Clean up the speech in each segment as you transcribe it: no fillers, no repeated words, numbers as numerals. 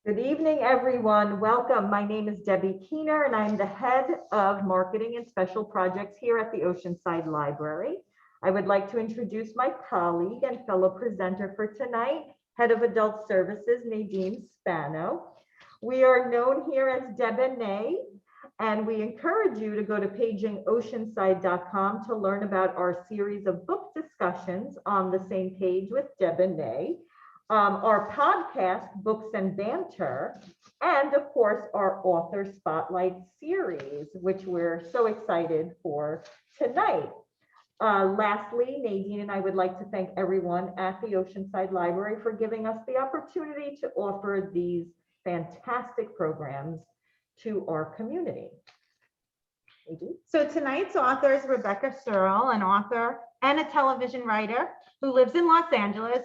Good evening, everyone. Welcome. My name is Debbie Keener, and I'm the head of marketing and special projects here at the Oceanside Library. I would like to introduce my colleague and fellow presenter for tonight, head of adult services, Nadine Spano. We are known here as Deb and Nay, and we encourage you to go to pagingoceanside.com to learn about our series of book discussions on the same page with Deb and Nay. Our podcast, Books and Banter, and of course, our Author Spotlight series, which we're so excited for tonight. Lastly, Nadine and I would like to thank everyone at the Oceanside Library for giving us the opportunity to offer these fantastic programs to our community. Nadine? So tonight's author is Rebecca Serle, an author and a television writer who lives in Los Angeles.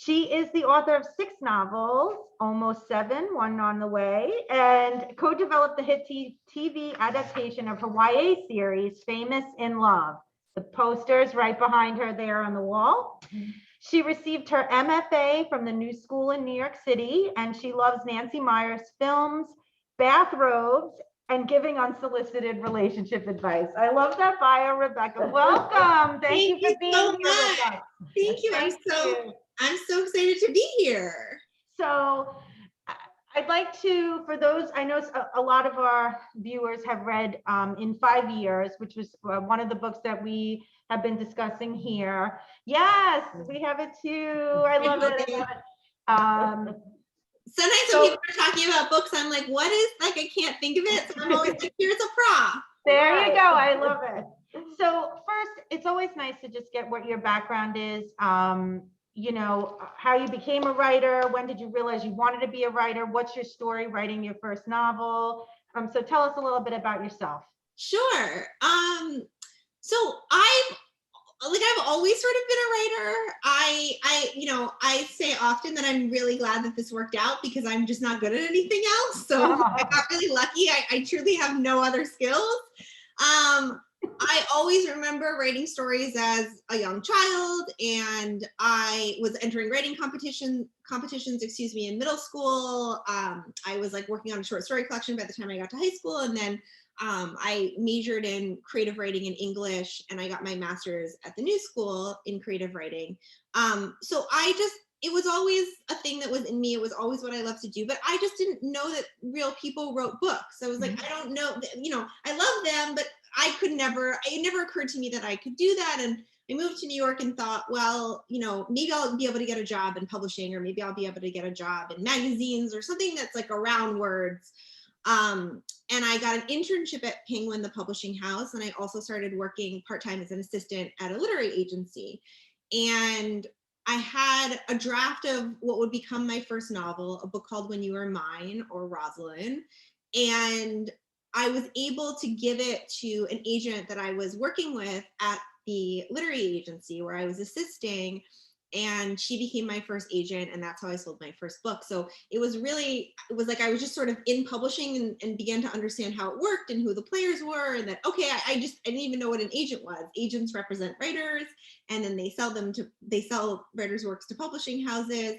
She is the author of 6 novels, almost 7, one on the way, and co-developed the hit TV adaptation of her YA series, Famous in Love. The poster's right behind her there on the wall. She received her MFA from the New School in New York City, and she loves Nancy Meyers films, bathrobes, and giving unsolicited relationship advice. I love that bio, Rebecca. Welcome. Thank you for being so here with us. Thank you. I'm so excited to be here. So I'd like to, for those, I know a lot of our viewers have read In 5 Years, which was one of the books that we have been discussing here. Yes, we have it too. I love it. Sometimes when people are talking about books, I'm like, what is, like, I can't think of it. So I'm always like, here's a prop. There you go. I love it. So first, it's always nice to just get what your background is. You know, how you became a writer. When did you realize you wanted to be a writer? What's your story writing your first novel? So tell us a little bit about yourself. Sure. So I've always sort of been a writer. I say often that I'm really glad that this worked out because I'm just not good at anything else. So I got really lucky. I truly have no other skills. I always remember writing stories as a young child, and I was entering writing competitions, in middle school. I was like working on a short story collection by the time I got to high school, and then I majored in creative writing and English, and I got my master's at the New School in creative writing. So it was always a thing that was in me. It was always what I loved to do, but I just didn't know that real people wrote books. I was like, I don't know, I love them, but it never occurred to me that I could do that. And I moved to New York and thought, well, maybe I'll be able to get a job in publishing, or maybe I'll be able to get a job in magazines or something that's like around words. And I got an internship at Penguin, the publishing house. And I also started working part-time as an assistant at a literary agency. And I had a draft of what would become my first novel, a book called When You Were Mine, or Rosalind. And I was able to give it to an agent that I was working with at the literary agency where I was assisting, and she became my first agent, and that's how I sold my first book. So it was like I was just sort of in publishing and began to understand how it worked and who the players were, and that, okay, I didn't even know what an agent was. Agents represent writers, and then they sell writers' works to publishing houses.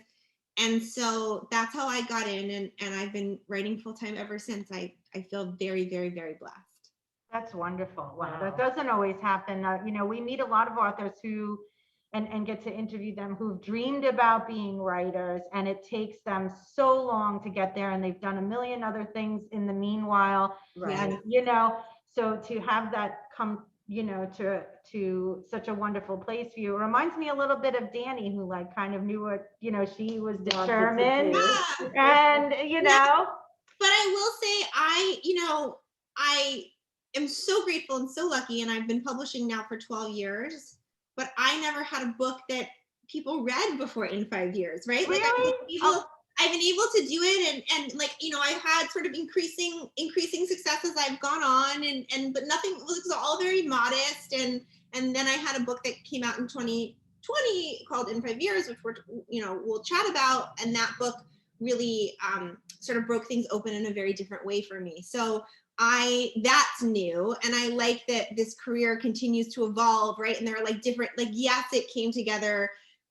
And so that's how I got in, and I've been writing full-time ever since. I feel very, very, very blessed. That's wonderful. Wow. That doesn't always happen. We meet a lot of authors who and get to interview them who've dreamed about being writers, and it takes them so long to get there, and they've done a million other things in the meanwhile. Right. And so to have that come to such a wonderful place for you, it reminds me a little bit of Dani, who like kind of knew what she was determined. And but I will say I am so grateful and so lucky, and I've been publishing now for 12 years. But I never had a book that people read before In 5 Years, right? Really? Like I've been able to do it, and like I've had sort of increasing success as I've gone on, but nothing, it was all very modest, and then I had a book that came out in 2020 called In 5 Years, which we'll chat about, and that book really sort of broke things open in a very different way for me. So that's new. And I like that this career continues to evolve, right? And there are like different, yes, it came together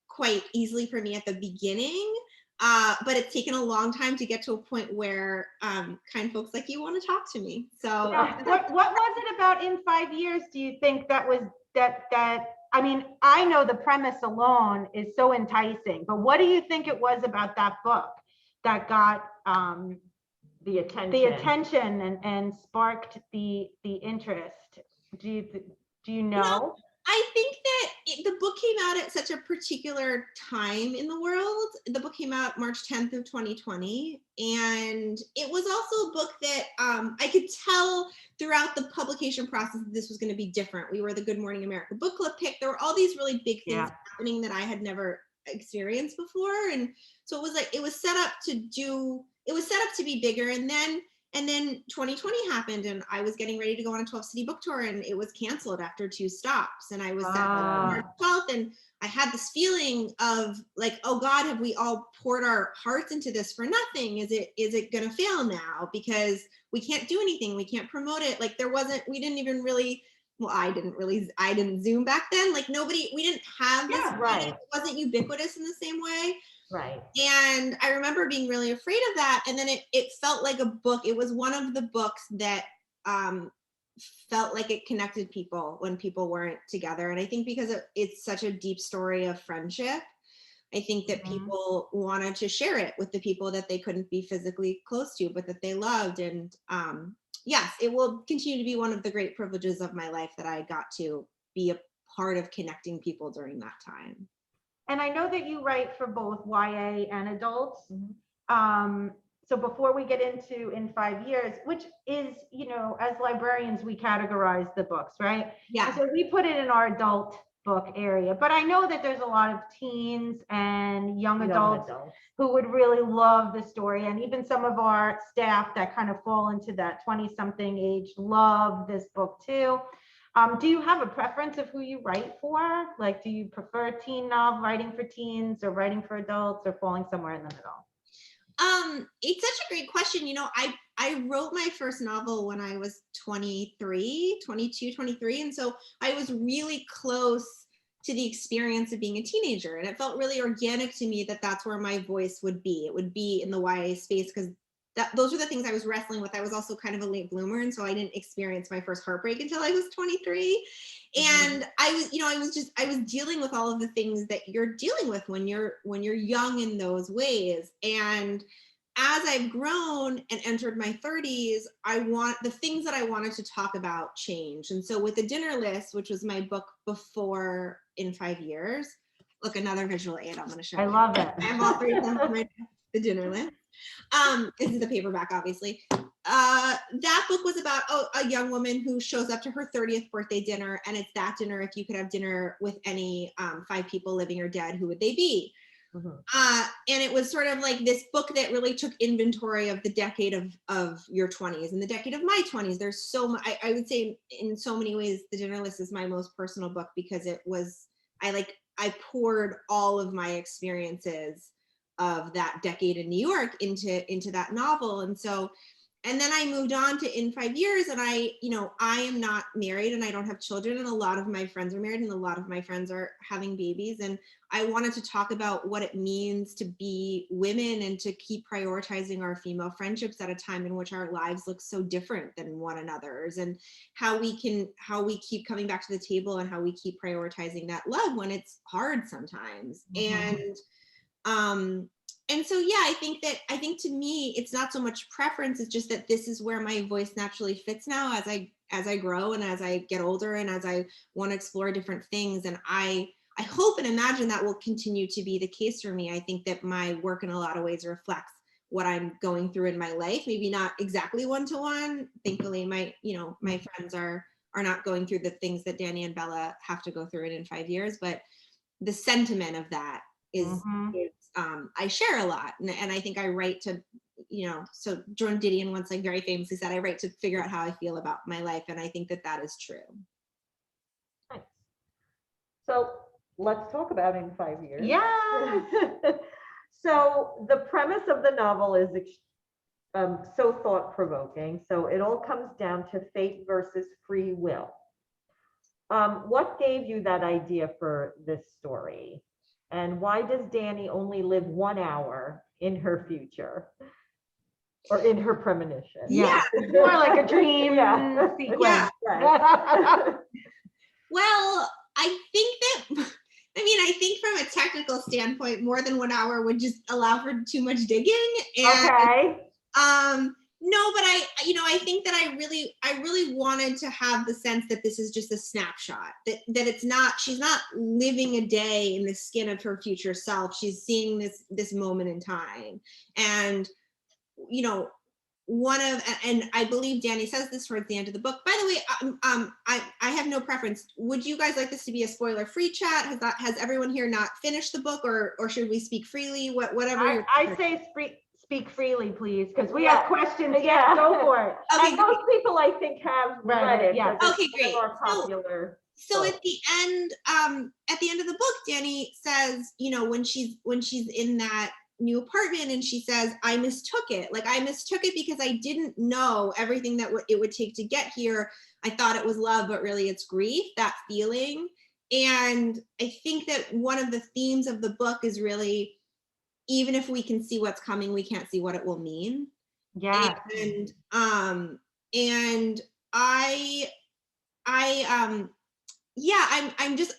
quite easily for me at the beginning. but it's taken a long time to get to a point where kind folks like you want to talk to me. So What was it about in 5 years, do you think that was that I mean, I know the premise alone is so enticing, but what do you think it was about that book that got The attention. and sparked the interest? Do you know, know? I think that the book came out at such a particular time in the world. The book came out March 10th of 2020. And it was also a book that I could tell throughout the publication process that this was going to be different. We were the Good Morning America book club pick. There were all these really big things happening that I had never experienced before. And so it was like, it was set up to be bigger. And then 2020 happened, and I was getting ready to go on a 12-city book tour, and it was canceled after 2 stops. And I was set on March 12th, and I had this feeling of like, oh God, have we all poured our hearts into this for nothing? Is it gonna fail now? Because we can't do anything, we can't promote it. Like we didn't even really, well, I didn't Zoom back then. Like we didn't have this, right. It wasn't ubiquitous in the same way. Right. And I remember being really afraid of that. And then it felt like a book. It was one of the books that felt like it connected people when people weren't together. And I think because it's such a deep story of friendship, I think that people wanted to share it with the people that they couldn't be physically close to, but that they loved. And yes, it will continue to be one of the great privileges of my life that I got to be a part of connecting people during that time. And I know that you write for both YA and adults. So before we get into in 5 years, which is, as librarians, we categorize the books, right? Yeah. So we put it in our adult book area, but I know that there's a lot of teens and young adults who would really love the story. And even some of our staff that kind of fall into that 20-something age love this book too. Do you have a preference of who you write for? Like, do you prefer teen novel, writing for teens, or writing for adults, or falling somewhere in the middle? It's such a great question. I wrote my first novel when I was 22, 23. And so I was really close to the experience of being a teenager. And it felt really organic to me that that's where my voice would be. It would be in the YA space, because those are the things I was wrestling with. I was also kind of a late bloomer, and so I didn't experience my first heartbreak until I was 23. And I was dealing with all of the things that you're dealing with when you're young in those ways. And as I've grown and entered my 30s, the things that I wanted to talk about changed. And so with The Dinner List, which was my book before In 5 Years, look, another visual aid I'm going to show you. I love it. I have all 3 of them right now. The Dinner List. This is the paperback, obviously. That book was about a young woman who shows up to her 30th birthday dinner, and it's that dinner. If you could have dinner with any 5 people, living or dead, who would they be? And it was sort of like this book that really took inventory of the decade of your 20s and the decade of my 20s. There's so much, I would say in so many ways, The Dinner List is my most personal book, because it was, I poured all of my experiences of that decade in New York into that novel. And then I moved on to In 5 Years, and I am not married and I don't have children, and a lot of my friends are married and a lot of my friends are having babies. And I wanted to talk about what it means to be women and to keep prioritizing our female friendships at a time in which our lives look so different than one another's, and how we keep coming back to the table, and how we keep prioritizing that love when it's hard sometimes. And so, yeah, I think to me, it's not so much preference. It's just that this is where my voice naturally fits now as I grow and as I get older and as I want to explore different things. And I hope and imagine that will continue to be the case for me. I think that my work in a lot of ways reflects what I'm going through in my life. Maybe not exactly one-to-one. Thankfully, my friends are not going through the things that Danny and Bella have to go through in 5 years, but the sentiment of that is I share a lot, and I think I write to, so Jordan Didion once very famously said, I write to figure out how I feel about my life, and I think that is true. Nice. So let's talk about In 5 Years. Yeah. So the premise of the novel is so thought-provoking. So it all comes down to fate versus free will. What gave you that idea for this story? And why does Danny only live 1 hour in her future or in her premonition. Yeah, it's more like a dream Yeah. sequence. Yeah. Right. Well, I think from a technical standpoint, more than 1 hour would just allow for too much digging. And Okay. no, but I think that I really wanted to have the sense that this is just a snapshot, that it's not, she's not living a day in the skin of her future self. She's seeing this moment in time. And, and I believe Danny says this towards the end of the book. By the way, I have no preference. Would you guys like this to be a spoiler-free chat? Has everyone here not finished the book, or should we speak freely? Whatever. I say speak freely, please, because we have questions. Yeah, Yeah. go for it. Okay, And most people, I think, have read it. Yeah. 'cause Okay, it's great. More popular. So at the end of the book, Danny says, when she's in that new apartment, and she says, I mistook it. Like, I mistook it because I didn't know everything that it would take to get here. I thought it was love, but really it's grief, that feeling. And I think that one of the themes of the book is really, even if we can see what's coming, we can't see what it will mean. Yeah. And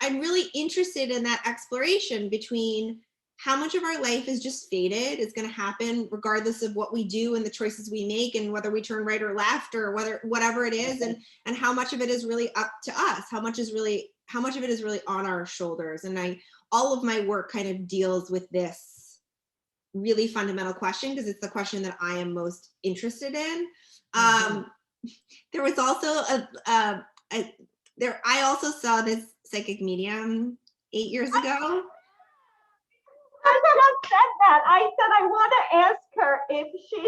I'm really interested in that exploration between how much of our life is just fated, is going to happen regardless of what we do and the choices we make, and whether we turn right or left, or whatever it is, and how much of it is really up to us, how much of it is really on our shoulders. And all of my work kind of deals with this really fundamental question, because it's the question that I am most interested in. There was also I also saw this psychic medium 8 years ago. I just said that. I said I want to ask her if she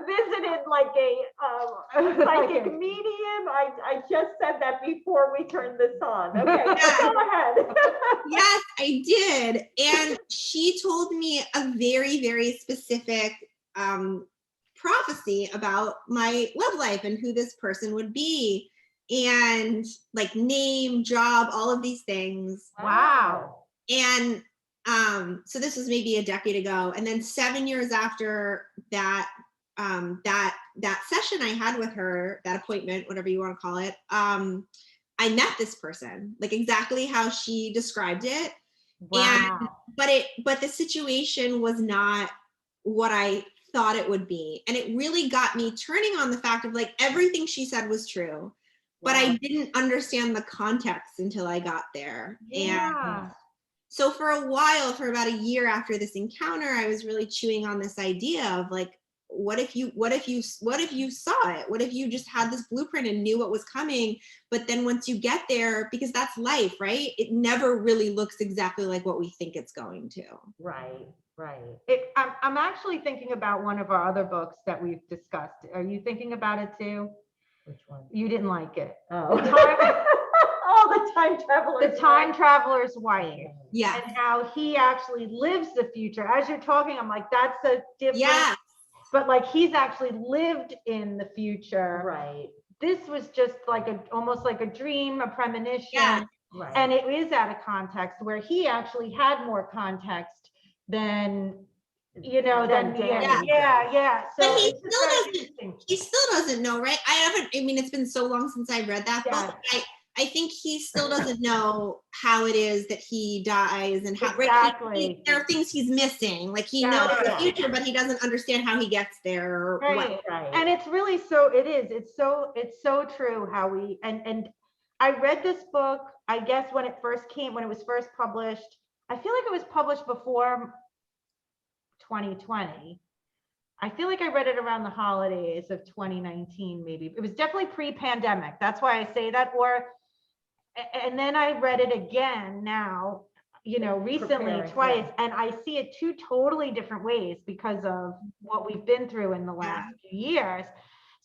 visited like a psychic medium. I just said that before we turned this on. Okay, go ahead. Yes, I did. And she told me a very, very specific prophecy about my love life and who this person would be, and like name, job, all of these things. Wow. And so this was maybe a decade ago. And then 7 years after that, that session I had with her, that appointment, whatever you want to call it, I met this person, like exactly how she described it. Wow. And but the situation was not what I thought it would be. And it really got me turning on the fact of like everything she said was true, but I didn't understand the context until I got there. Yeah. And so for a while, for about a year after this encounter, I was really chewing on this idea of like, what if you saw it? What if you just had this blueprint and knew what was coming? But then once you get there, because that's life, right? It never really looks exactly like what we think it's going to. Right, right. I'm actually thinking about one of our other books that we've discussed. Are you thinking about it too? Which one? You didn't like it. Oh, the time traveler. The Time Traveler's Wife. Yeah. And how he actually lives the future. As you're talking, I'm like, that's a different. Yeah. But like he's actually lived in the future. Right. This was just like almost like a dream, a premonition. Yeah. Right. And it is out of context, where he actually had more context than Danny does. yeah. So But he still doesn't know, right? I mean, it's been so long since I read that book. I think he still doesn't know how it is that he dies, and how exactly. There are things he's missing. Like he knows the future, but he doesn't understand how he gets there. Or right. Right. And it's really it's so true how we and I read this book, I guess when it was first published. I feel like it was published before 2020. I feel like I read it around the holidays of 2019, maybe. It was definitely pre-pandemic. That's why I say that. And then I read it again now, recently twice, and I see it two totally different ways because of what we've been through in the last few years.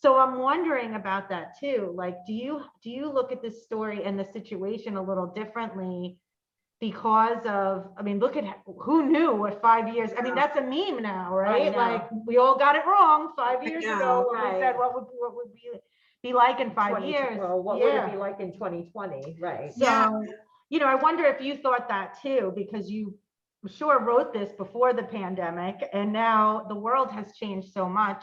So I'm wondering about that too. Like, do you look at this story and the situation a little differently because of, look at who knew what 5 years, that's a meme now, right? Like we all got it wrong 5 years ago when we said what would be like in 5 years. Well, what would it be like in 2020? Right. So, I wonder if you thought that too, because you sure wrote this before the pandemic, and now the world has changed so much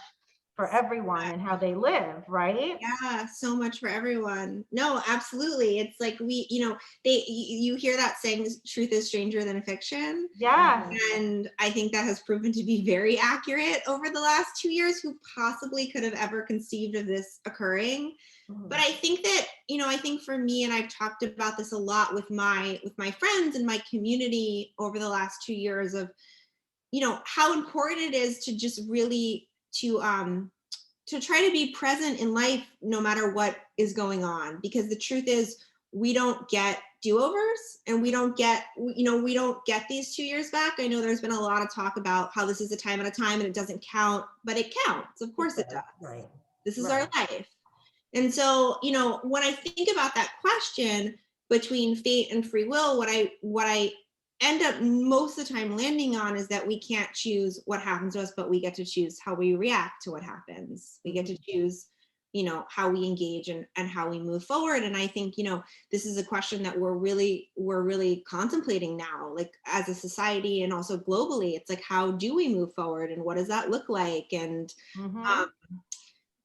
for everyone and how they live, right? Yeah, so much for everyone. No, absolutely. It's like you hear that saying, truth is stranger than fiction. Yes. And I think that has proven to be very accurate over the last 2 years. Who possibly could have ever conceived of this occurring? But I think that, I think for me, and I've talked about this a lot with my friends and my community over the last 2 years of, how important it is to just really to try to be present in life no matter what is going on, because the truth is we don't get do-overs, and we don't get these 2 years back. I know there's been a lot of talk about how this is a time at a time and it doesn't count, but it counts. Of course it does. Right. This is our life. And so, when I think about that question between fate and free will, what I end up most of the time landing on is that we can't choose what happens to us, but we get to choose how we react to what happens. We get to choose, how we engage and how we move forward. And I think, this is a question that we're really contemplating now, like as a society and also globally. It's like, how do we move forward and what does that look like? And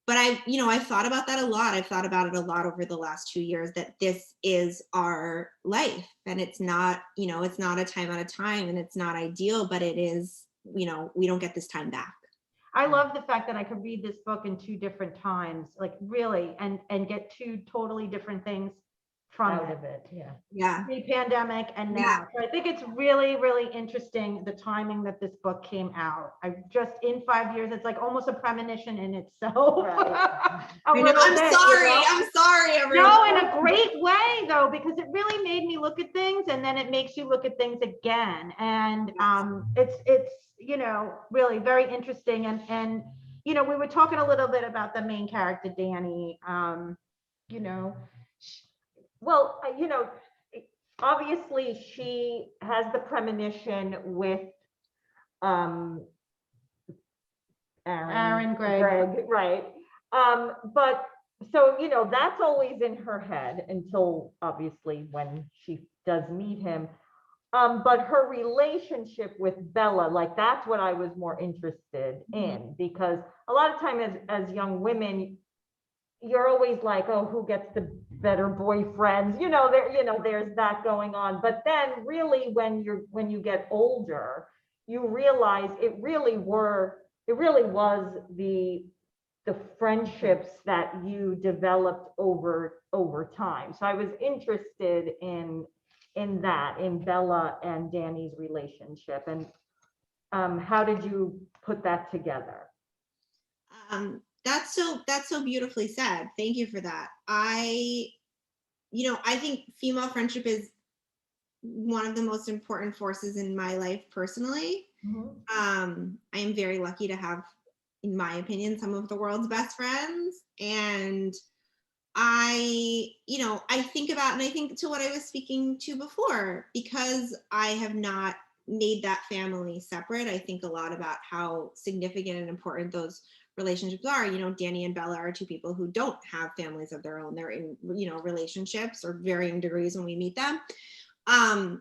but I've thought about that a lot. I've thought about it a lot over the last 2 years, that this is our life, and it's not, it's not a time at a time, and it's not ideal, but it is, we don't get this time back. I love the fact that I could read this book in 2 different times, like really, and get 2 totally different things from Out of it. Yeah. Pre-pandemic and now. So I think it's really, really interesting the timing that this book came out. I just in 5 years, it's like almost a premonition in itself. Right. I'm sorry, everyone. No, in a great way though, because it really made me look at things, and then it makes you look at things again. And it's really very interesting. And we were talking a little bit about the main character, Danny. Well, obviously she has the premonition with Aaron Gregg. Right. But so, that's always in her head until obviously when she does meet him. But her relationship with Bella, like that's what I was more interested in, because a lot of time as young women, you're always like, oh, who gets the better boyfriends? There's that going on. But then really when you get older, you realize it really was the friendships that you developed over time. So I was interested in that, in Bella and Danny's relationship. And how did you put that together? That's so beautifully said. Thank you for that. I think female friendship is one of the most important forces in my life personally. I am very lucky to have, in my opinion, some of the world's best friends. And I think about, and I think to what I was speaking to before, because I have not made that family separate, I think a lot about how significant and important those relationships are. Danny and Bella are 2 people who don't have families of their own. They're in, relationships or varying degrees when we meet them. And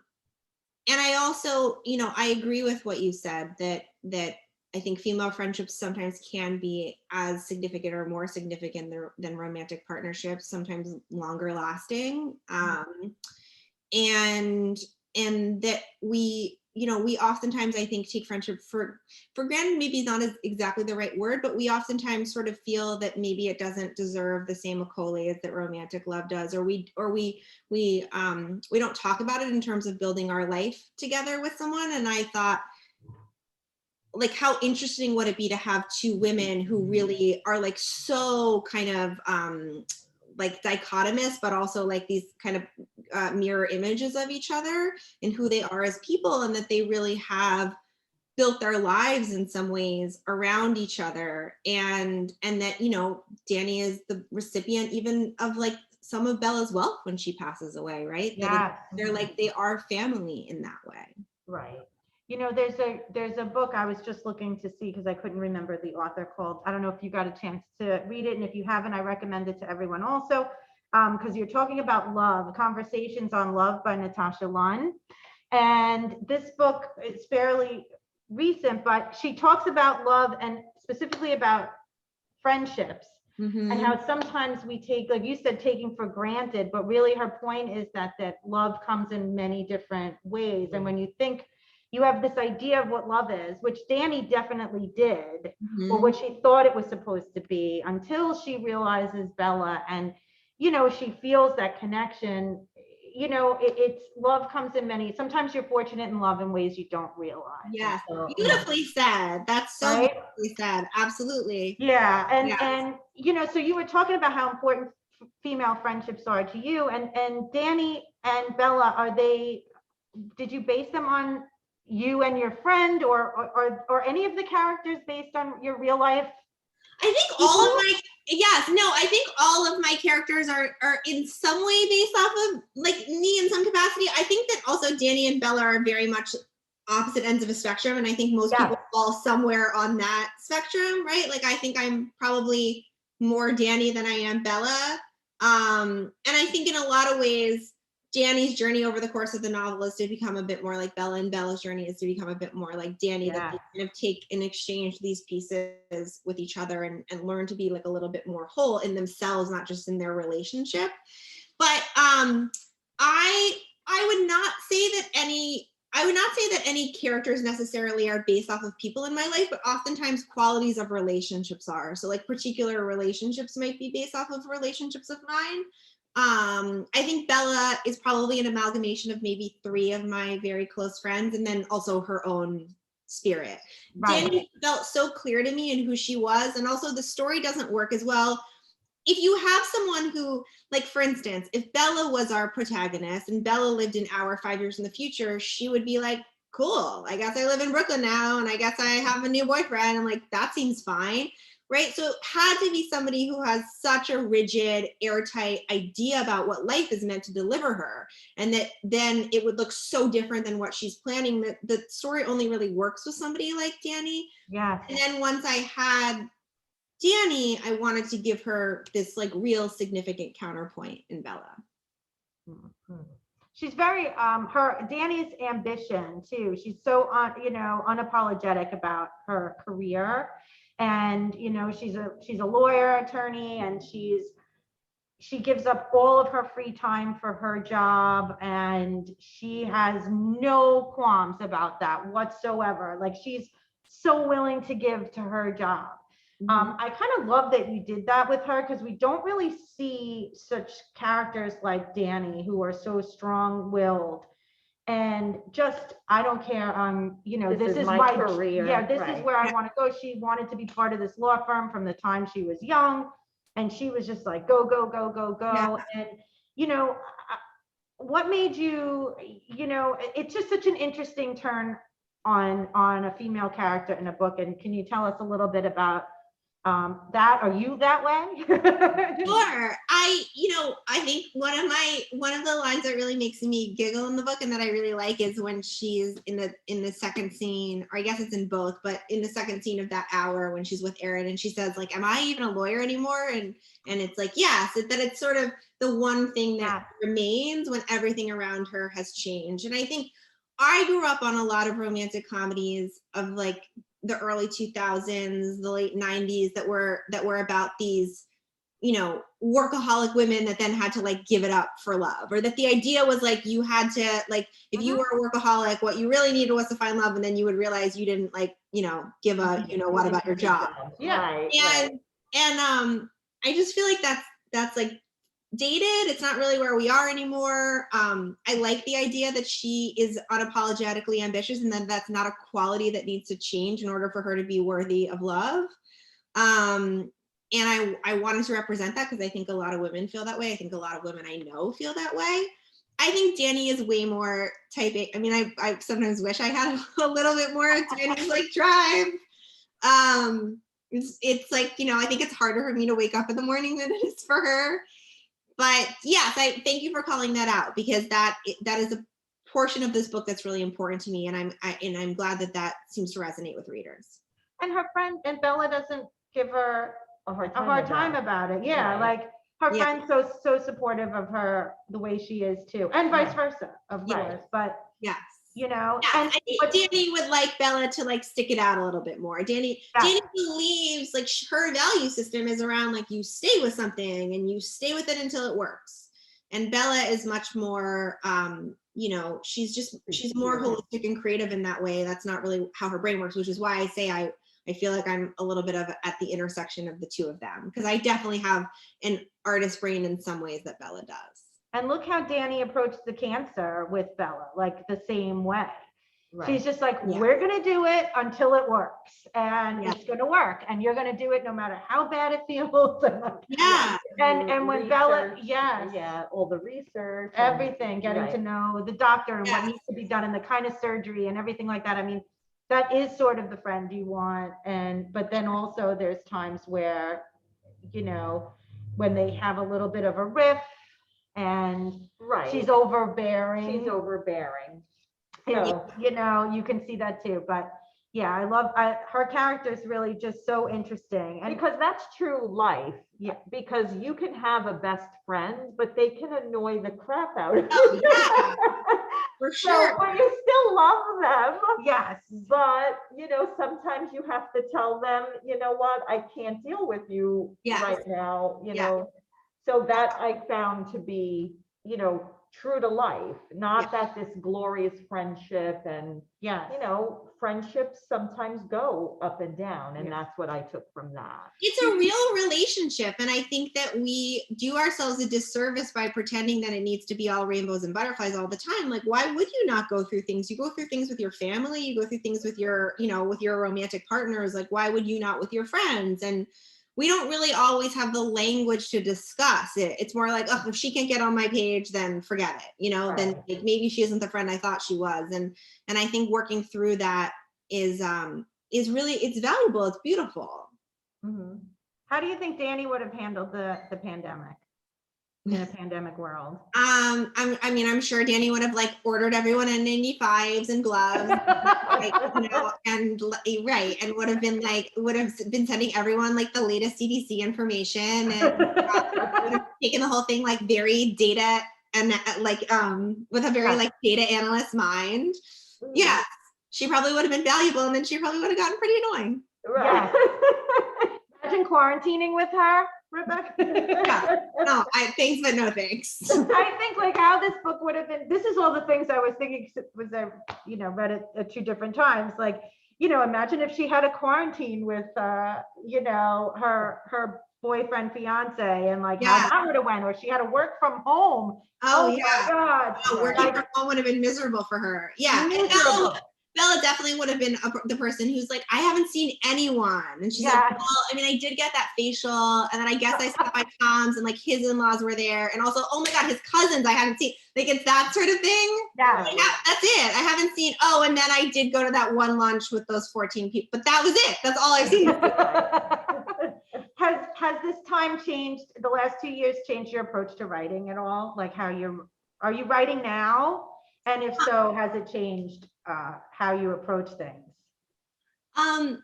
I also, I agree with what you said, that I think female friendships sometimes can be as significant or more significant than romantic partnerships, sometimes longer lasting. And that we oftentimes, I think, take friendship for granted. Maybe not as exactly the right word, but we oftentimes sort of feel that maybe it doesn't deserve the same accolades that romantic love does, or we don't talk about it in terms of building our life together with someone. And I thought, like, how interesting would it be to have 2 women who really are like so kind of like dichotomous, but also like these kind of mirror images of each other and who they are as people, and that they really have built their lives in some ways around each other. And that, Danny is the recipient even of like some of Bella's wealth when she passes away, right? Yeah. They're like, they are family in that way. Right. There's a book I was just looking to see because I couldn't remember the author, called, I don't know if you got a chance to read it, and if you haven't, I recommend it to everyone also, because you're talking about love, Conversations on Love by Natasha Lunn. And this book is fairly recent, but she talks about love and specifically about friendships and how sometimes we take, like you said, taking for granted, but really her point is that love comes in many different ways. And when you think you have this idea of what love is, which Dani definitely did, or what she thought it was supposed to be, until she realizes Bella and, you know, she feels that connection. You know, it's love comes in many, sometimes you're fortunate in love in ways you don't realize. Yes, So, beautifully said. That's so Right? beautifully said. Absolutely. Yeah, Yes. and you know, so you were talking about how important female friendships are to you, and Dani and Bella, are they? Did you base them on you and your friend, or any of the characters based on your real life? I think all of my, yes, no, I think all of my characters are in some way based off of like me in some capacity. I think that also Dani and Bella are very much opposite ends of a spectrum, and I think most people fall somewhere on that spectrum, right? Like I think I'm probably more Dani than I am Bella. And I think in a lot of ways, Dani's journey over the course of the novel is to become a bit more like Bella, and Bella's journey is to become a bit more like Dani, that they kind of take and exchange these pieces with each other and learn to be like a little bit more whole in themselves, not just in their relationship. But I would not say that any characters necessarily are based off of people in my life, but oftentimes qualities of relationships are. So like particular relationships might be based off of relationships of mine. I think Bella is probably an amalgamation of maybe 3 of my very close friends, and then also her own spirit. Right. Dani felt so clear to me in who she was, and also the story doesn't work as well if you have someone who, like for instance, if Bella was our protagonist and Bella lived an hour 5 years in the future, she would be like, cool, I guess I live in Brooklyn now, and I guess I have a new boyfriend. I'm like, that seems fine. Right? So it had to be somebody who has such a rigid, airtight idea about what life is meant to deliver her. And that then it would look so different than what she's planning, that the story only really works with somebody like Dani. Yeah. And then once I had Dani, I wanted to give her this like real significant counterpoint in Bella. She's very, Dani's ambition too. She's so, unapologetic about her career. And, you know, she's a lawyer, attorney, and she gives up all of her free time for her job, and she has no qualms about that whatsoever. Like, she's so willing to give to her job. I kind of love that you did that with her, because we don't really see such characters like Dani who are so strong-willed and just, I don't care, this is my career. Yeah, this is where I want to go. She wanted to be part of this law firm from the time she was young, and she was just like, go, go, go, go, go. Yeah. And, you know, what made you, it's just such an interesting turn on a female character in a book. And can you tell us a little bit about that? Are you that way? Sure. I think one of the lines that really makes me giggle in the book and that I really like is when she's in the second scene, or I guess it's in both, but in the second scene of that hour when she's with Aaron, and she says like, am I even a lawyer anymore? And it's like, yes, that it's sort of the one thing that remains when everything around her has changed. And I think I grew up on a lot of romantic comedies of like the early 2000s, the late 90s that were about these, workaholic women that then had to like give it up for love, or that the idea was like you had to like, if you were a workaholic, what you really needed was to find love, and then you would realize you didn't like, give a what about your job. Yeah. And I just feel like that's like dated. It's not really where we are anymore. I like the idea that she is unapologetically ambitious, and that that's not a quality that needs to change in order for her to be worthy of love. And I wanted to represent that because I think a lot of women feel that way. I think a lot of women I know feel that way. I think Dani is way more type A. I mean, I sometimes wish I had a little bit more of Dani's like drive. It's like, I think it's harder for me to wake up in the morning than it is for her. But yes, I thank you for calling that out, because that is a portion of this book that's really important to me, and I'm glad that seems to resonate with readers. And her friend, and Bella doesn't give her a hard time about it. Yeah, like her friend's so supportive of her the way she is too, and vice versa, of course. But yes, you know, Yeah, and I think Danny would like Bella to like stick it out a little bit more. Danny believes like her value system is around like you stay with something and you stay with it until it works. And Bella is much more, you know, she's more holistic and creative in that way. That's not really how her brain works, which is why I say I feel like I'm a little bit of at the intersection of the two of them, because I definitely have an artist brain in some ways that Bella does. And look how Danny approached the cancer with Bella, like the same way. Right. She's just like, we're going to do it until it works, and it's going to work, and you're going to do it no matter how bad it feels. And when Bella, all the research, everything, getting to know the doctor and what needs to be done and the kind of surgery and everything like that. I mean, that is sort of the friend you want. But then also there's times where, you know, when they have a little bit of a riff, and she's overbearing. So, you know, you can see that too. But yeah, I love her character is really just so interesting. And because that's true life. Yeah, because you can have a best friend, but they can annoy the crap out of you. For sure. So, but you still love them. Yes. But, you know, sometimes you have to tell them, you know what, I can't deal with you right now, you know. So that I found to be, you know, true to life, not that this glorious friendship, and you know, friendships sometimes go up and down, and that's what I took from that. It's a real relationship, and I think that we do ourselves a disservice by pretending that it needs to be all rainbows and butterflies all the time. Like, why would you not go through things? You go through things with your family, you go through things with your, you know, with your romantic partners. Like, why would you not with your friends? And we don't really always have the language to discuss it. It's more like, oh, if she can't get on my page, then forget it. You know, then like, maybe she isn't the friend I thought she was. And I think working through that is really, it's valuable. It's beautiful. Mm-hmm. How do you think Danny would have handled the pandemic in a pandemic world? I'm sure Danny would have like ordered everyone in 95s and gloves, like, you know, and would have been sending everyone like the latest CDC information, and would have taken the whole thing like very data and like with a very like data analyst mind. Yeah, she probably would have been valuable, and then she probably would have gotten pretty annoying. Right. Imagine quarantining with her, Rebecca. No, thanks, but no thanks. I think like how this book would have been, this is all the things I was thinking, was I, you know, read it at 2 different times. Like, you know, imagine if she had a quarantine with, you know, her boyfriend, fiance, and like how that would have went, or she had to work from home. Oh yeah. My God. Oh, working from home would have been miserable for her. Yeah. Miserable. Bella definitely would have been the person who's like, I haven't seen anyone. And she's like, well, I mean, I did get that facial. And then I guess I stopped by Tom's, and like his in-laws were there. And also, oh my God, his cousins I haven't seen. Like, it's that sort of thing. Yeah. Like, that's it. I haven't seen, and then I did go to that one lunch with those 14 people. But that was it. That's all I've seen. Has this time changed, the last 2 years changed your approach to writing at all? Like are you writing now? And if so, has it changed how you approach things? I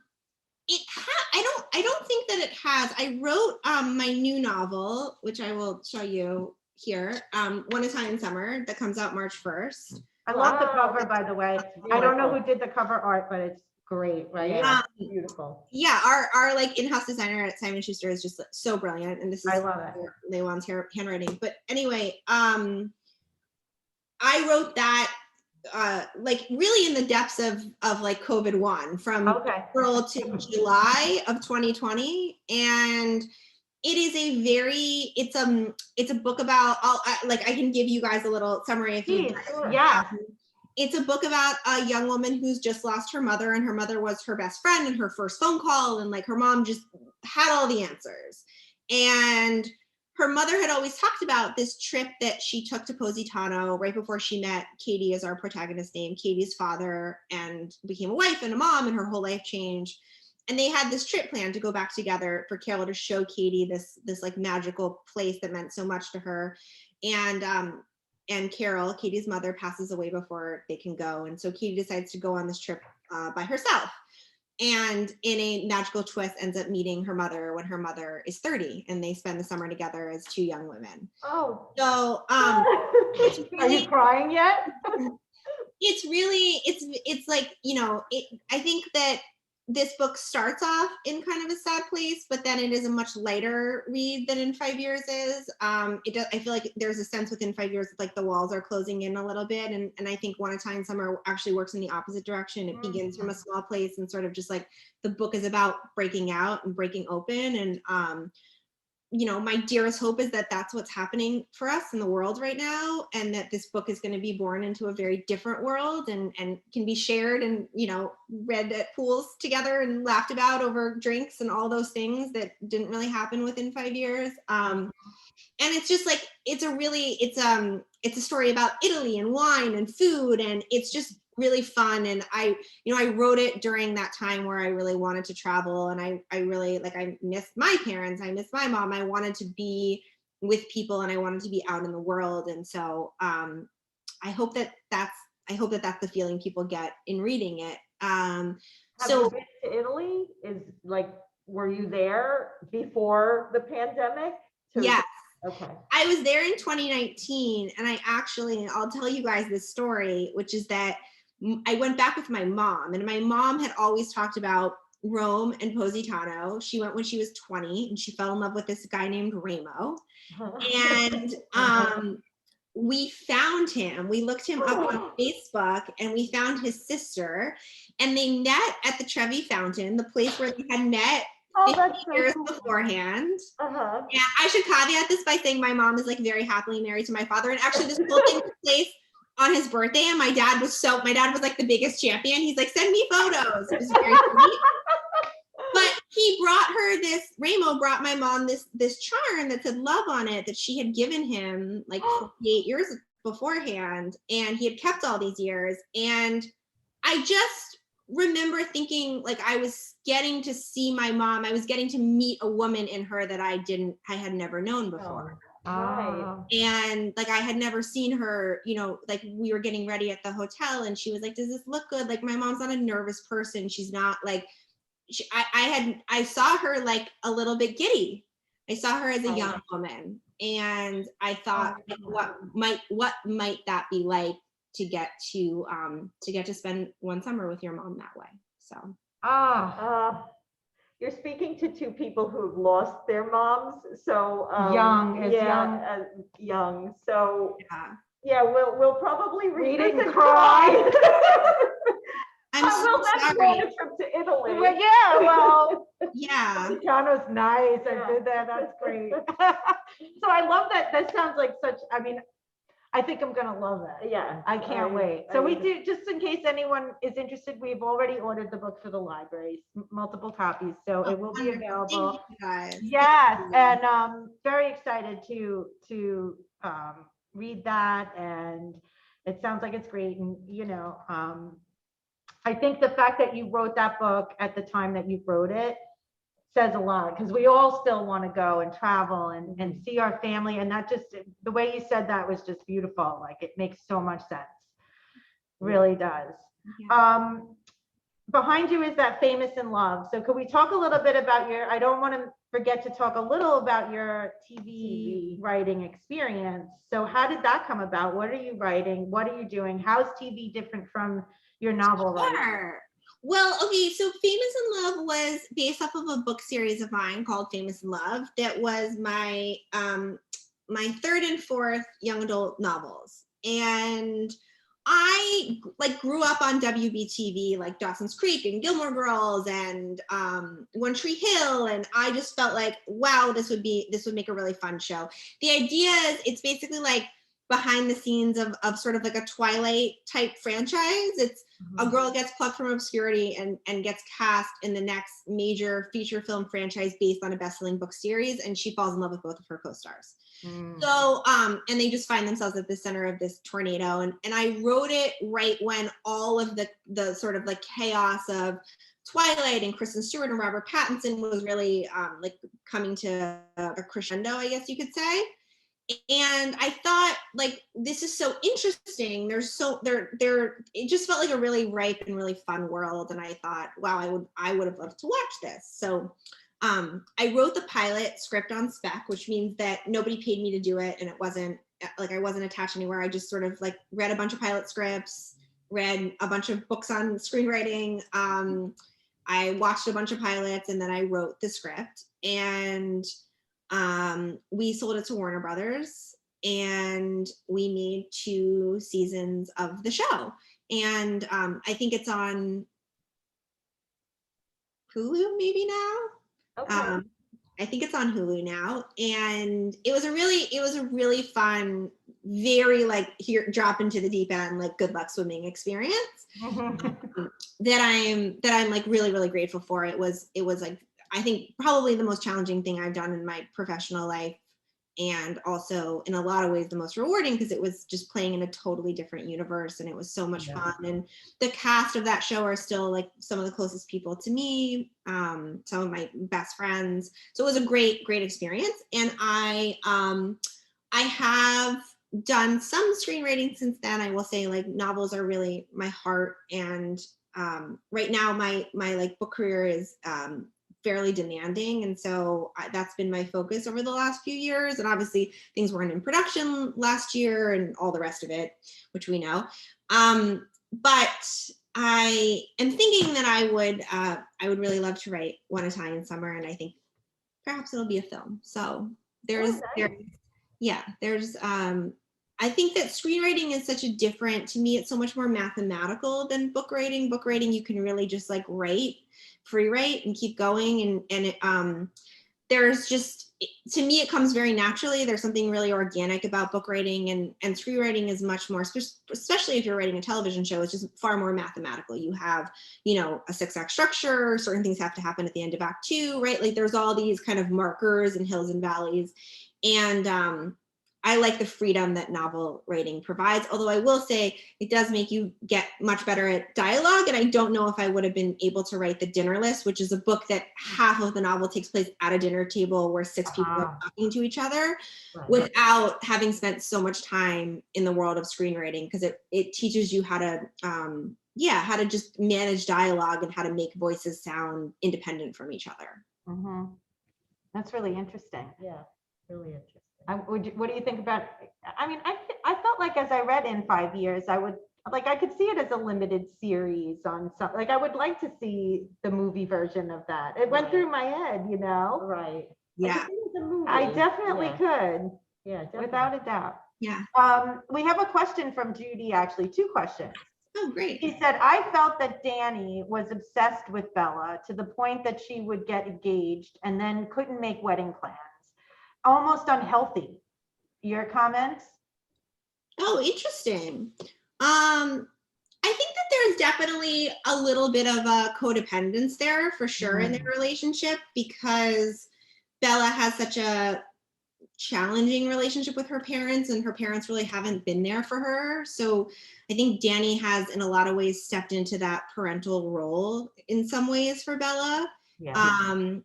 don't think that it has. I wrote my new novel, which I will show you here, One Italian Summer, that comes out March 1st. I love the cover, by the way. I don't know who did the cover art, but it's great, right? Yeah, beautiful. Yeah, our like in-house designer at Simon & Schuster is just so brilliant, and this is I love it. Leiwan's handwriting. But anyway, I wrote that like really in the depths of like COVID-1 from April to July of 2020, and it is it's a book about I can give you guys a little summary if you It's a book about a young woman who's just lost her mother, and her mother was her best friend and her first phone call, and like her mom just had all the answers. And her mother had always talked about this trip that she took to Positano right before she met Katie, as our protagonist name, Katie's father, and became a wife and a mom, and her whole life changed. And they had this trip planned to go back together for Carol to show Katie this like magical place that meant so much to her. And Carol, Katie's mother, passes away before they can go. And so Katie decides to go on this trip by herself. And in a magical twist, ends up meeting her mother when her mother is 30, and they spend the summer together as 2 young women. Oh. So, Are you crying yet? it's really, it's like, I think that this book starts off in kind of a sad place, but then it is a much lighter read than In 5 Years is. I feel like there's a sense within 5 years, like the walls are closing in a little bit. And I think One a Time Summer actually works in the opposite direction. It begins from a small place and sort of just like the book is about breaking out and breaking open. And, my dearest hope is that that's what's happening for us in the world right now, and that this book is going to be born into a very different world and can be shared and, read at pools together and laughed about over drinks and all those things that didn't really happen within 5 years. And it's just like, it's a story about Italy and wine and food, and it's just really fun. And I wrote it during that time where I really wanted to travel, and I really, like, I missed my parents, I missed my mom, I wanted to be with people, and I wanted to be out in the world. And so I hope that that's the feeling people get in reading it. Have you been to Italy? Were you there before the pandemic? Yes. Okay. I was there in 2019, and I'll tell you guys this story, which is that I went back with my mom, and my mom had always talked about Rome and Positano. She went when she was 20, and she fell in love with this guy named Ramo. And we found him. We looked him up on Facebook, and we found his sister, and they met at the Trevi Fountain, the place where they had met 50 years beforehand. And I should caveat this by saying my mom is like very happily married to my father. And actually this whole thing took place on his birthday. And my dad was like the biggest champion. He's like, send me photos. It was very sweet. But Ramo brought my mom this charm that said love on it that she had given him like 48 years beforehand. And he had kept all these years. And I just remember thinking, like, I was getting to see my mom. I was getting to meet a woman in her that I had never known before. Right. And like, I had never seen her, like we were getting ready at the hotel, and she was like, does this look good? Like, my mom's not a nervous person. She's not like, I saw her like a little bit giddy. I saw her as a young woman, and I thought, what might that be like to get to spend one summer with your mom that way. So you're speaking to two people who've lost their moms, so young. So we'll probably read it and cry. I'm so sorry. On a trip to Italy. Positano's nice. I did that. That's great. So I love that. That sounds like I think I'm gonna love it. Yeah, I can't wait. So we do, just in case anyone is interested, we've already ordered the book for the library, multiple copies, so it will be available. Yes, and very excited to read that, and it sounds like it's great. And I think the fact that you wrote that book at the time that you wrote it says a lot, because we all still want to go and travel and see our family, and that just, the way you said that was just beautiful. Like, it makes so much sense, really does. Behind you is that Famous in Love. So could we talk a little bit about I don't want to forget to talk a little about your TV writing experience. So how did that come about? What are you writing? What are you doing? How's TV different from your novel writing? Well, okay, so Famous in Love was based off of a book series of mine called Famous in Love. That was my my third and fourth young adult novels. And I grew up on WBTV, like Dawson's Creek and Gilmore Girls and One Tree Hill, and I just felt like, wow, this would make a really fun show. The idea is, it's basically like behind the scenes of sort of like a Twilight type franchise. It's a girl gets plucked from obscurity and gets cast in the next major feature film franchise based on a best-selling book series, and she falls in love with both of her co-stars. So, and they just find themselves at the center of this tornado. And I wrote it right when all of the sort of like chaos of Twilight and Kristen Stewart and Robert Pattinson was really like coming to a crescendo, I guess you could say. And I thought, like, this is so interesting. It just felt like a really ripe and really fun world. And I thought, wow, I would have loved to watch this. So I wrote the pilot script on spec, which means that nobody paid me to do it. And it wasn't like, I wasn't attached anywhere. I just sort of like read a bunch of pilot scripts, read a bunch of books on screenwriting. I watched a bunch of pilots, and then I wrote the script, and we sold it to Warner Brothers, and we made 2 seasons of the show. And I think it's on Hulu maybe now. Okay. I think it's on Hulu now, and it was a really fun, very like here drop into the deep end, like good luck swimming experience that I'm like really grateful for. It was like, I think probably the most challenging thing I've done in my professional life, and also in a lot of ways the most rewarding, because it was just playing in a totally different universe, and it was so much fun. And the cast of that show are still like some of the closest people to me, some of my best friends. So it was a great experience. And I have done some screenwriting since then. I will say, like, novels are really my heart, and right now my like book career is fairly demanding, and so that's been my focus over the last few years. And obviously things weren't in production last year and all the rest of it, which we know. But I am thinking that I would really love to write One Italian Summer, and I think perhaps it'll be a film. So there's I think that screenwriting is such a different, to me, it's so much more mathematical than book writing. Book writing, you can really just like free write and keep going. And it, there's just, to me, it comes very naturally. There's something really organic about book writing, and screenwriting is much more, especially if you're writing a television show, it's just far more mathematical. You have, you know, a 6-act structure, certain things have to happen at the end of act 2, right? Like there's all these kind of markers and hills and valleys. And I like the freedom that novel writing provides, although I will say it does make you get much better at dialogue. And I don't know if I would have been able to write The Dinner List, which is a book that half of the novel takes place at a dinner table where 6 people are talking to each other, without having spent so much time in the world of screenwriting, because it teaches you how to, how to just manage dialogue and how to make voices sound independent from each other. Mm-hmm. That's really interesting. Yeah, really interesting. What do you think about, I mean, I felt like as I read In 5 Years, I could see it as a limited series on some, like I would like to see the movie version of that. It went through my head, you know? Right. Yeah. I definitely could. Yeah, definitely. Without a doubt. Yeah. We have a question from Judy, actually, 2 questions. Oh, great. He said, I felt that Danny was obsessed with Bella to the point that she would get engaged and then couldn't make wedding plans. Almost unhealthy. Your comments? Oh, interesting. I think that there's definitely a little bit of a codependence there for sure in their relationship, because Bella has such a challenging relationship with her parents, and her parents really haven't been there for her. So I think Danny has in a lot of ways stepped into that parental role in some ways for Bella. Yeah.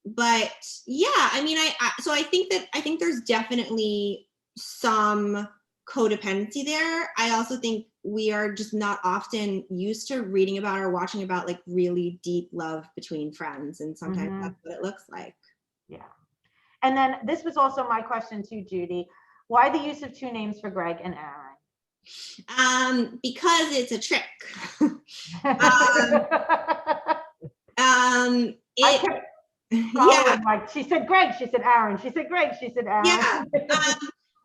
But yeah, I mean, I think there's definitely some codependency there. I also think we are just not often used to reading about or watching about like really deep love between friends, and sometimes that's what it looks like. Yeah. And then this was also my question too, Judy. Why the use of 2 names for Greg and Aaron? Because it's a trick. Like she said Greg, she said Aaron, she said Greg, she said Aaron. Yeah.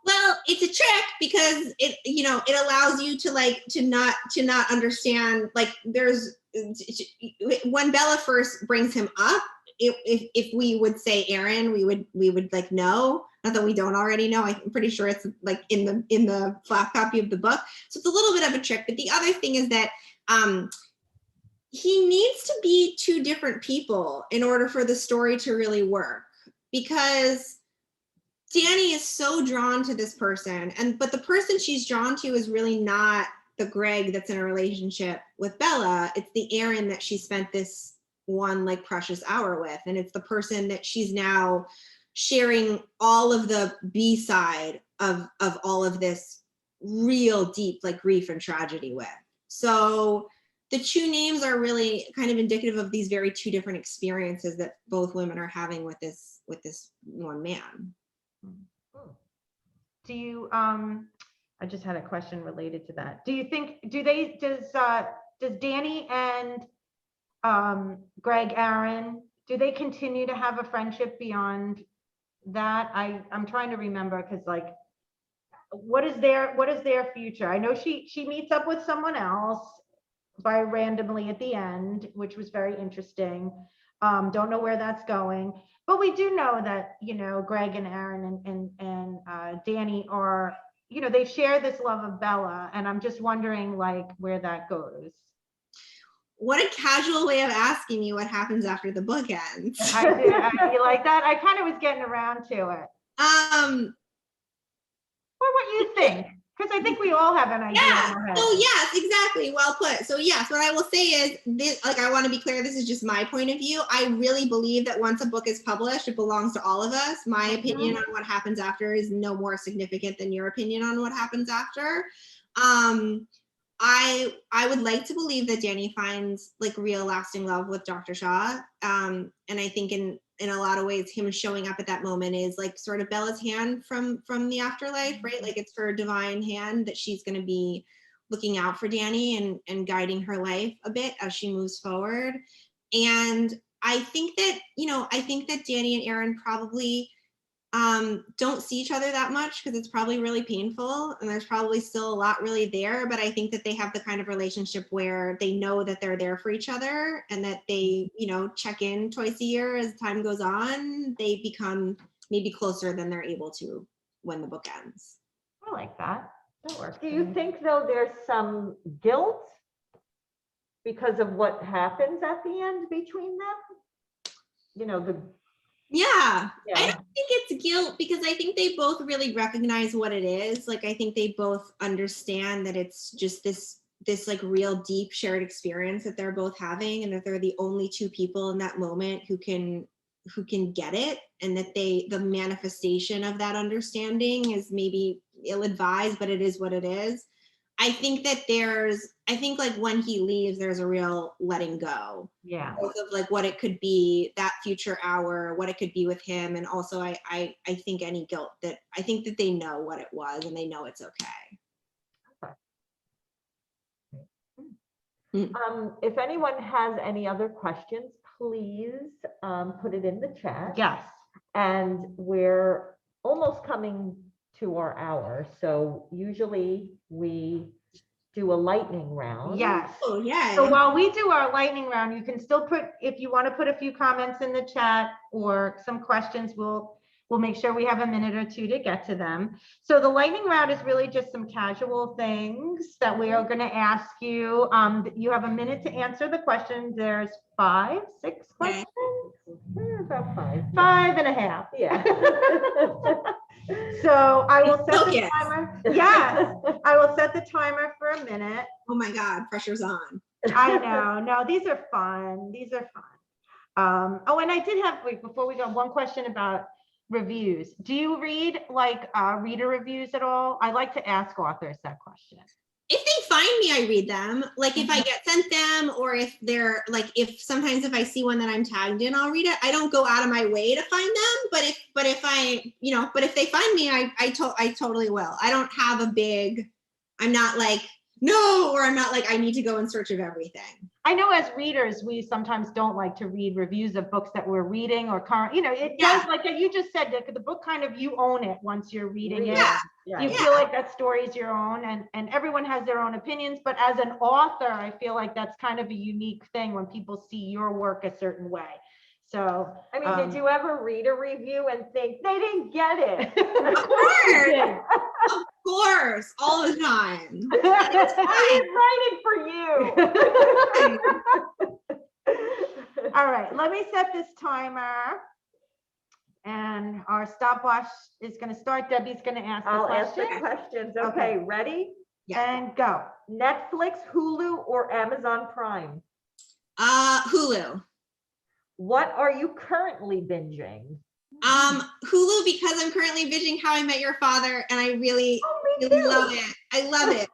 Well, it's a trick because it, you know, it allows you to not understand, like there's, when Bella first brings him up, if we would say Aaron, we would like know, not that we don't already know. I'm pretty sure it's like in the flat copy of the book. So it's a little bit of a trick. But the other thing is that he needs to be 2 different people in order for the story to really work, because Danny is so drawn to this person, but the person she's drawn to is really not the Greg that's in a relationship with Bella. It's the Aaron that she spent this one like precious hour with, and it's the person that she's now sharing all of the B-side of all of this real deep like grief and tragedy with. So the 2 names are really kind of indicative of these very 2 different experiences that both women are having with this one man. Do you I just had a question related to that. Do you think, does Danny and Greg Aaron, do they continue to have a friendship beyond that? I'm trying to remember, because like, what is their future? I know she meets up with someone else by randomly at the end, which was very interesting. Don't know where that's going, but we do know that, you know, Greg and Aaron and Danny are, you know, they share this love of Bella, and I'm just wondering like where that goes. What a casual way of asking me what happens after the book ends. You like that? I kind of was getting around to it. What you think? Because I think we all have an idea. Yeah. In our head. Oh, yes, exactly. Well put. So yes, what I will say is this, like, I want to be clear, this is just my point of view. I really believe that once a book is published, it belongs to all of us. My opinion on what happens after is no more significant than your opinion on what happens after. I would like to believe that Danny finds like real lasting love with Dr. Shaw. And I think in a lot of ways, him showing up at that moment is like sort of Bella's hand from the afterlife, right? Like it's her divine hand that she's going to be looking out for Danny and guiding her life a bit as she moves forward. And I think that, you know, I think that Danny and Aaron probably don't see each other that much because it's probably really painful and there's probably still a lot really there, but I think that they have the kind of relationship where they know that they're there for each other and that they, you know, check in twice a year as time goes on. They become maybe closer than they're able to when the book ends. I like that. That works. Do you think though there's some guilt because of what happens at the end between them? You know, Yeah, I don't think it's guilt because I think they both really recognize what it is. Like, I think they both understand that it's just this like real deep shared experience that they're both having, and that they're the only two people in that moment who can get it, and that the manifestation of that understanding is maybe ill-advised, but it is what it is. I think that I think like when he leaves, there's a real letting go. Yeah. Both of like what it could be, that future hour, what it could be with him. And also I think any guilt that I think that they know what it was and they know it's okay. If anyone has any other questions, please put it in the chat. Yes. And we're almost coming to our hour. So usually we do a lightning round. Yes. Oh, yeah. So while we do our lightning round, you can still put, if you want to put a few comments in the chat or some questions, we'll make sure we have a minute or two to get to them. So the lightning round is really just some casual things that we are going to ask you. You have a minute to answer the questions. There's 5, 6 questions. About 5. 5 and a half. Yeah. So I will set the timer. Yes, I will set the timer for a minute. Oh my God, pressure's on. I know. No, these are fun. These are fun. Oh, and I did have, wait, before we go, one question about reviews. Do you read like reader reviews at all? I like to ask authors that question. If they find me, I read them. Like if I get sent them, or if they're like, sometimes if I see one that I'm tagged in, I'll read it. I don't go out of my way to find them, but if they find me, I totally will. I don't have I'm not like, no, or I'm not like, I need to go in search of everything. I know as readers, we sometimes don't like to read reviews of books that we're reading or current, you know, it does, like you just said, the book kind of, you own it once you're reading it. You feel like that story is your own, and everyone has their own opinions, but as an author, I feel like that's kind of a unique thing when people see your work a certain way. So, I mean, did you ever read a review and think they didn't get it? Of course, all the time. I didn't write it for you. All right, let me set this timer. And our stopwatch is going to start. Debbie's going to ask the questions. I'll ask the questions. Okay, ready? Yeah. And go. Netflix, Hulu, or Amazon Prime? Hulu. What are you currently binging? Hulu, because I'm currently binging How I Met Your Father, and I really love it. I love it.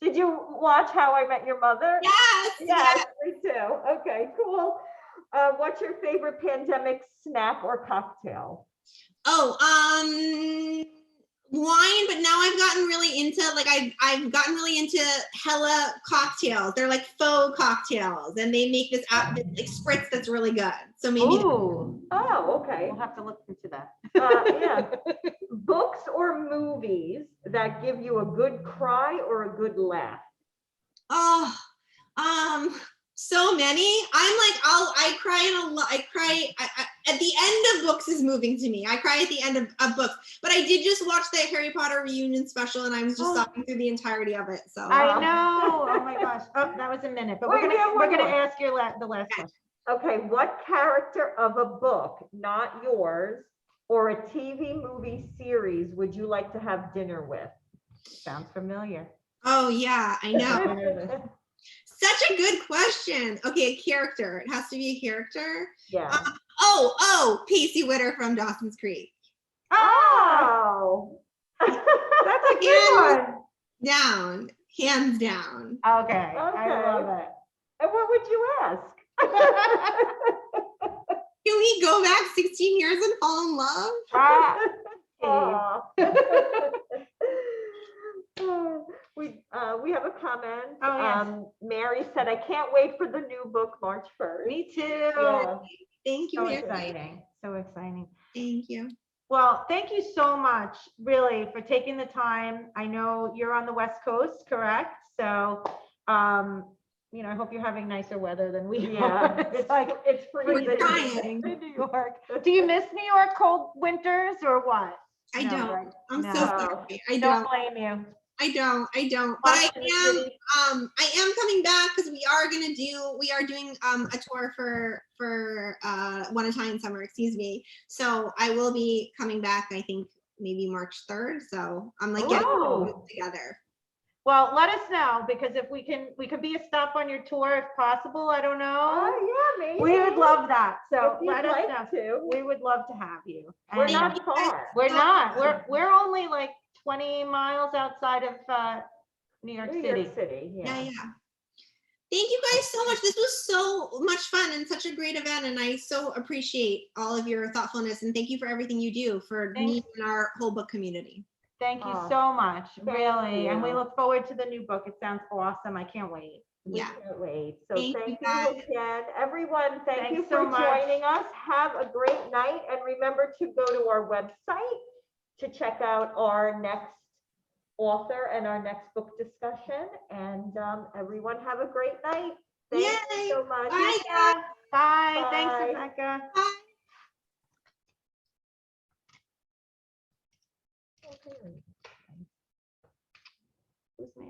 Did you watch How I Met Your Mother? Yes. Me too. Okay, cool. What's your favorite pandemic snack or cocktail? wine, but now I've gotten really into like I've gotten really into hella cocktails. They're like faux cocktails, and they make this like spritz that's really good. So maybe Ooh, Oh, okay. we'll have to look into that. Yeah. Books or movies that give you a good cry or a good laugh? oh, so many. I'm like I cry in a lot. I cry at the end of books is moving to me. I cry at the end of books. But I did just watch the Harry Potter reunion special, and I was just sobbing through the entirety of it. So I know. Oh my gosh. Oh, that was a minute, but Wait, we're we have gonna one more. ask your the last question. Okay, what character of a book, not yours, or a TV movie series would you like to have dinner with? Sounds familiar. oh yeah, I know. Such a good question. Okay, a character. It has to be a character. Yeah. Oh, Pacey Witter from Dawson's Creek. Oh, That's a good one. Down, hands down. Okay, I Okay. love it. and what would you ask? Can we go back 16 years and fall in love? Ah, Aw. We have a comment. Oh, yes. Mary said, I can't wait for the new book, March 1st. me too. Yeah. Thank you, So Mary. exciting. So exciting. Thank you. Well, thank you so much, really, for taking the time. I know you're on the West Coast, correct? So, I hope you're having nicer weather than we Yeah, are. it's like it's We're freezing. trying. in New York. Do you miss New York cold winters or what? I No, don't. right? I'm No. so sorry. I Don't don't. blame you. I don't. But I Washington am. City. I am coming back because we are doing a tour for One Italian Summer. Excuse me. So I will be coming back. I think maybe March 3rd. So I'm like getting Oh. it together. Well, let us know, because if we could be a stop on your tour if possible. I don't know. Oh, yeah, maybe. We would love that. So If you'd let us like know. to. We would love to have you. We're And, not far. We're not. We're only like 20 miles outside of New York New City. York City, Yeah. yeah. Thank you guys so much. This was so much fun and such a great event. And I so appreciate all of your thoughtfulness, and thank you for everything you do for me and our whole book community. Thank you Oh, so much, thank really. And we you. look forward to the new book. It sounds awesome. I can't wait. We Yeah. can't wait. So Thank thank you, you guys. again. Everyone, thank you Thanks for so much. joining us. Have a great night. And remember to go to our website to check out our next author and our next book discussion. And everyone have a great night. Thank Yay. you so much. Bye, Yeah. guys. Bye. Thanks, Bye. Rebecca. Bye. Okay. Who's next?